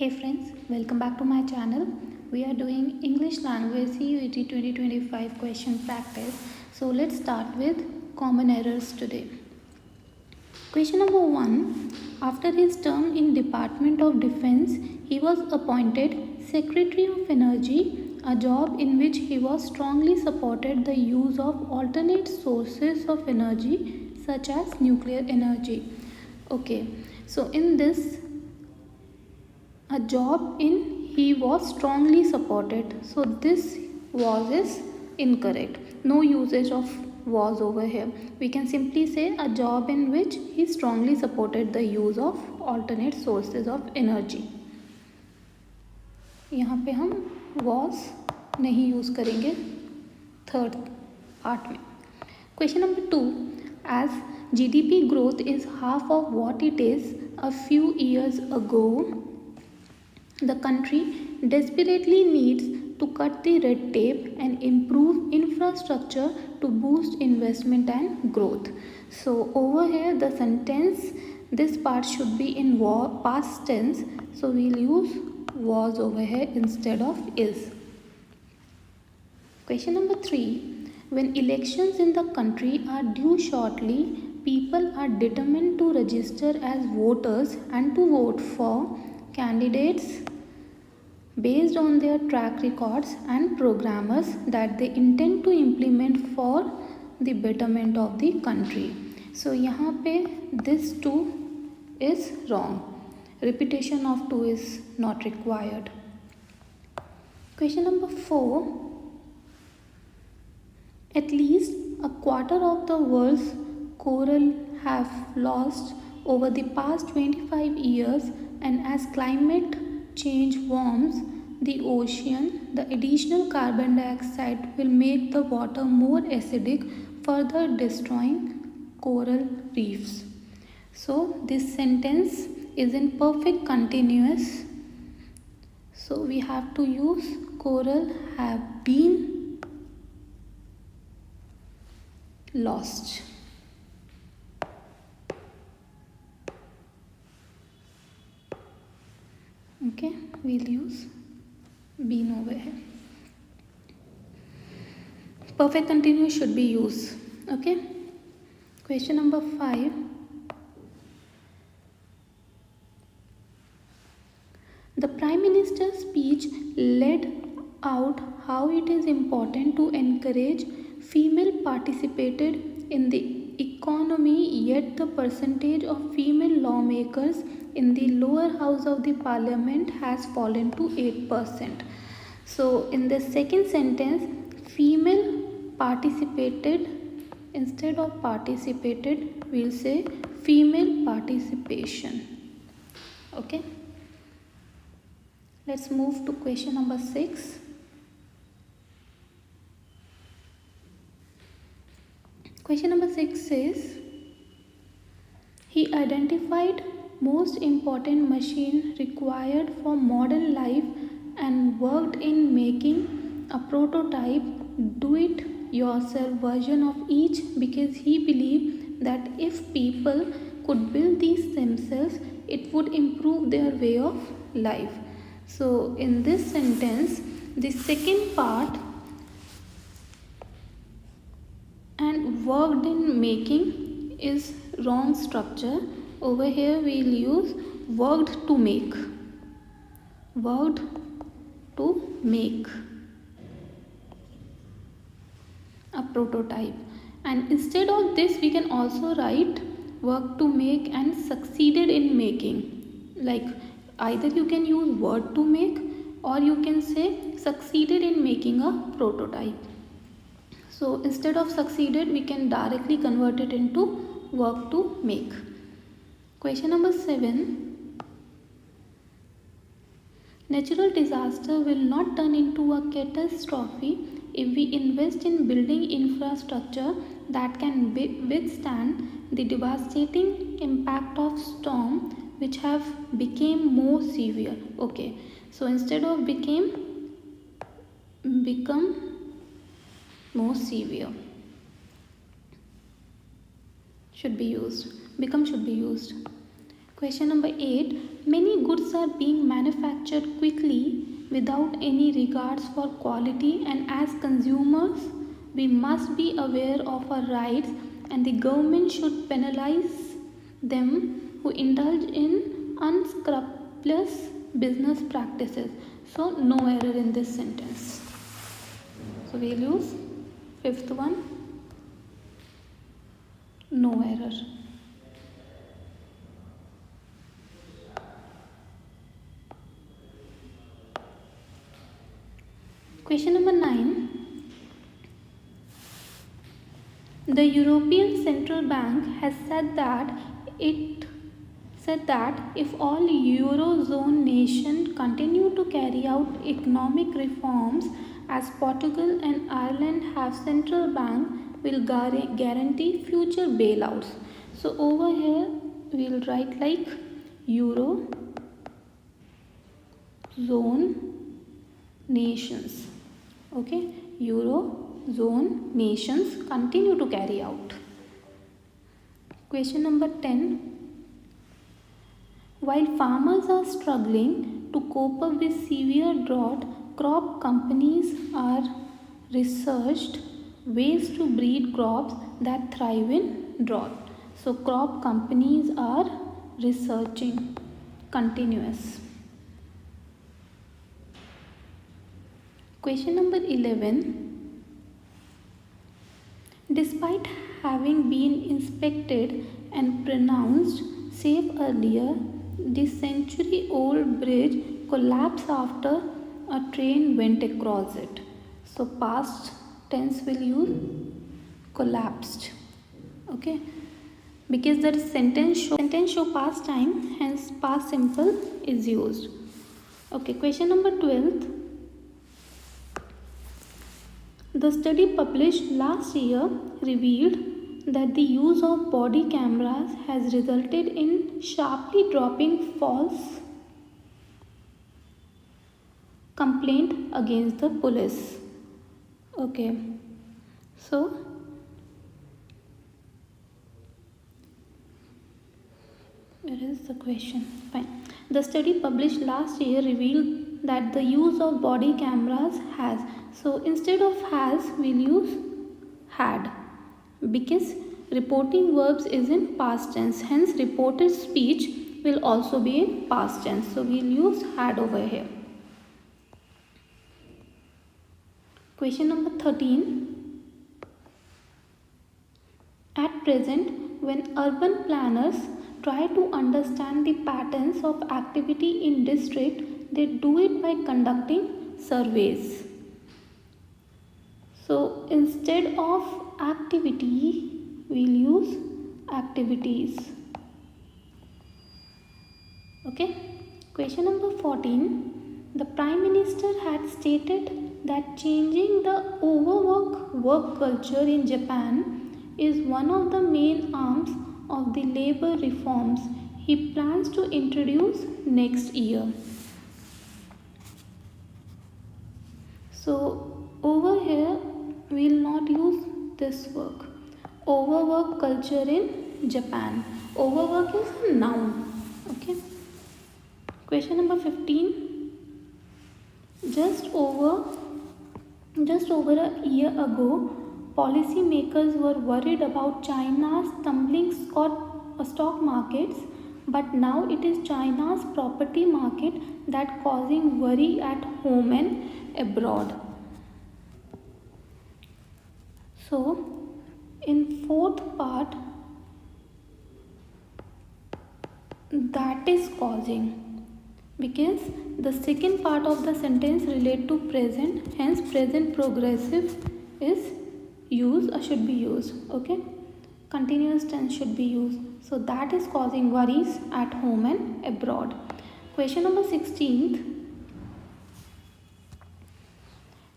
Hey friends, welcome back to my channel. We are doing English language CUET 2025 question practice. So let's start with common errors today. Question number 1. After his term in Department of Defense, he was appointed Secretary of Energy, a job in which he was strongly supported the use of alternate sources of energy such as nuclear energy. Okay, so in this a job in he was strongly supported, so this was is incorrect. No usage of was over here. We can simply say a job in which he strongly supported the use of alternate sources of energy. यहाँ पे हम was नहीं use करेंगे third part में. Question number 2. As GDP growth is half of what it is a few years ago, the country desperately needs to cut the red tape and improve infrastructure to boost investment and growth. So over here the sentence, this part should be in past tense, so we'll use was over here instead of is. Question number 3. When elections in the country are due shortly, people are determined to register as voters and to vote for candidates based on their track records and programmers that they intend to implement for the betterment of the country. So यहाँ पे this 2 is wrong. Repetition of 2 is not required. Question number 4. At least a quarter of the world's coral have lost over the past 25 years, and as climate change warms the ocean, the additional carbon dioxide will make the water more acidic, further destroying coral reefs. So this sentence is in perfect continuous, so we have to use coral have been lost. Okay, we'll use been over here. Perfect continuous should be used. Okay. Question number 5. The Prime Minister's speech laid out how it is important to encourage female participated in the economy, yet the percentage of female lawmakers in the lower house of the parliament has fallen to 8%. So in the second sentence, female participated, instead of participated we'll say female participation. Okay, let's move to question number 6. Question number 6 says, he identified most important machine required for modern life and worked in making a prototype do-it-yourself version of each because he believed that if people could build these themselves, it would improve their way of life. So in this sentence, the second part and worked in making is wrong structure. Over here we'll use worked to make. Worked to make a prototype, and instead of this we can also write work to make and succeeded in making. Like either you can use word to make or you can say succeeded in making a prototype. So instead of succeeded we can directly convert it into work to make. Question number 7. Natural disaster will not turn into a catastrophe if we invest in building infrastructure that can withstand the devastating impact of storm which have become more severe. Okay, so instead of become more severe should be used. Become should be used. Question number 8. Many goods are being manufactured quickly without any regards for quality, and as consumers we must be aware of our rights, and the government should penalize them who indulge in unscrupulous business practices. So no error in this sentence. So we'll use fifth one, no error. Question number 9. The European Central Bank has said that if all Eurozone nations continue to carry out economic reforms as Portugal and Ireland have, central bank will guarantee future bailouts. So over here we will write like Eurozone nations. Okay, Eurozone nations continue to carry out. Question number 10. While farmers are struggling to cope up with severe drought, crop companies are researched ways to breed crops that thrive in drought. So crop companies are researching continuous. Question number 11. Despite having been inspected and pronounced safe earlier, the century-old bridge collapsed after a train went across it. So past tense will use collapsed. Okay, because the sentence show past time, hence past simple is used. Okay, question number 12. The study published last year revealed that the use of body cameras has resulted in sharply dropping false complaint against the police. Okay, so where is the question? Fine. The study published last year revealed that the use of body cameras has, so instead of has we'll use had, because reporting verbs is in past tense, hence reported speech will also be in past tense, so we'll use had over here. Question number 13. At present, when urban planners try to understand the patterns of activity in district, they do it by conducting surveys. So instead of activity, we'll use activities. Okay. Question number 14. The Prime Minister had stated that changing the overwork work culture in Japan is one of the main arms of the labor reforms he plans to introduce next year. So over here we will not use this work. Overwork culture in Japan. Overwork is a noun. Okay. Question number 15. Just over a year ago, policymakers were worried about China's tumbling stock markets, but now it is China's property market that causing worry at home and abroad. So in fourth part, that is causing, because the second part of the sentence relate to present, hence present progressive is used or should be used. Okay, continuous tense should be used, so that is causing worries at home and abroad. Question number 16.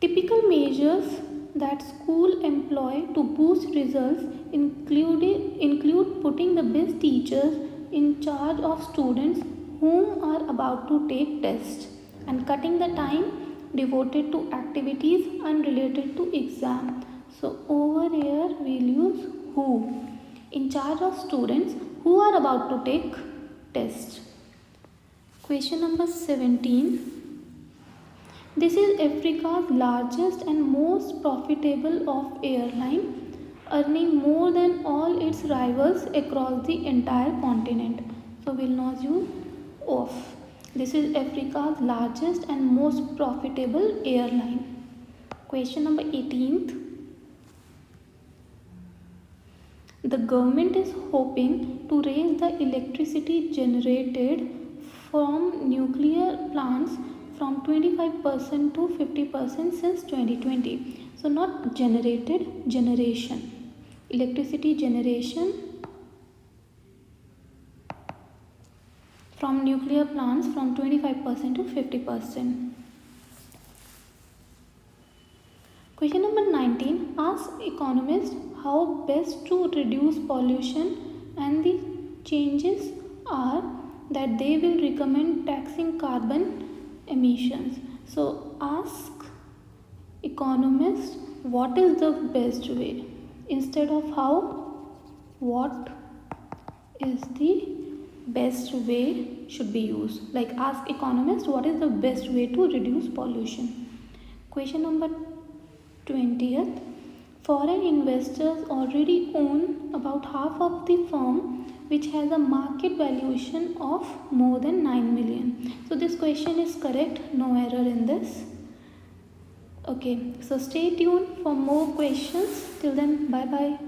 Typical measures that school employ to boost results include putting the best teachers in charge of students whom are about to take tests and cutting the time devoted to activities unrelated to exam. So over here we'll use who, in charge of students who are about to take test. Question number 17. This is Africa's largest and most profitable of airline, earning more than all its rivals across the entire continent. So we'll not use of. This is Africa's largest and most profitable airline. Question number 18th. The government is hoping to raise the electricity generated from nuclear plants from 25% to 50% since 2020. So not generated, generation. Electricity generation from nuclear plants from 25% to 50%. Question number 19. Ask economists how best to reduce pollution, and the changes are that they will recommend taxing carbon emissions. So ask economists what is the best way. Instead of how, what is the best way should be used. Like ask economists what is the best way to reduce pollution. Question number 20th. Foreign investors already own about half of the firm, which has a market valuation of more than 9 million. So this question is correct, no error in this. Okay, so stay tuned for more questions. Till then, bye bye.